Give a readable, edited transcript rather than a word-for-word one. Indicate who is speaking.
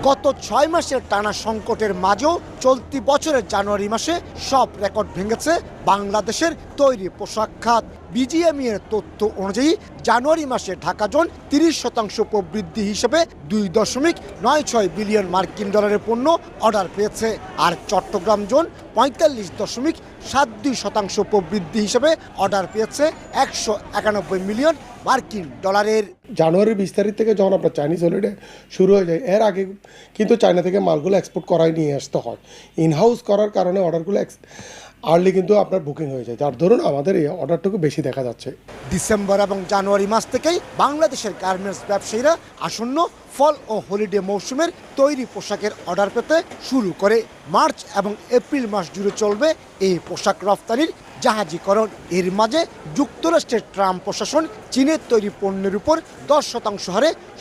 Speaker 1: গত 6 মাসের টানা সংকটের মাঝেও চলতি বছরের জানুয়ারি মাসে সব রেকর্ড ভেঙেছে বাংলাদেশের তৈরি পোশাক খাত। বিজিএমই এর তথ্য অনুযায়ী জানুয়ারি মাসে ঢাকা জোন 30% প্রবৃদ্ধি হিসেবে 2.96 বিলিয়ন মার্কিন ডলারের পণ্য অর্ডার পেয়েছে, আর চট্টগ্রাম জোন 45.72% প্রবৃদ্ধি হিসেবে অর্ডার পেয়েছে 191 মিলিয়ন মার্কিন ডলারের।
Speaker 2: জানুয়ারির 20 তারিখ থেকে যখন আপনার চাইনিজ হলিডে শুরু হয়ে যায়, এর আগে কিন্তু চায়না থেকে মালগুলো এক্সপোর্ট করাই নিয়ে আসতে হয়। ইনহাউস করার কারণে অর্ডারগুলো আর্লি কিন্তু আপনার বুকিং হয়ে যায়, যার ধরুন আমাদের এই অর্ডারটুকু বেশি দেখা যাচ্ছে।
Speaker 1: ডিসেম্বর এবং জানুয়ারি মাস থেকেই বাংলাদেশের গার্মেন্টস ব্যবসায়ীরা আসন্ন ফল ও হলিডে মৌসুমের তৈরি পোশাকের অর্ডার পেতে শুরু করে। মার্চ এবং এপ্রিল মাস জুড়ে চলবে এই পোশাক রফতানির জাহাজীকরণ। এর মাঝে যুক্তরাষ্ট্রের ট্রাম্প প্রশাসন চীনের তৈরি পণ্যের উপর 10% হারে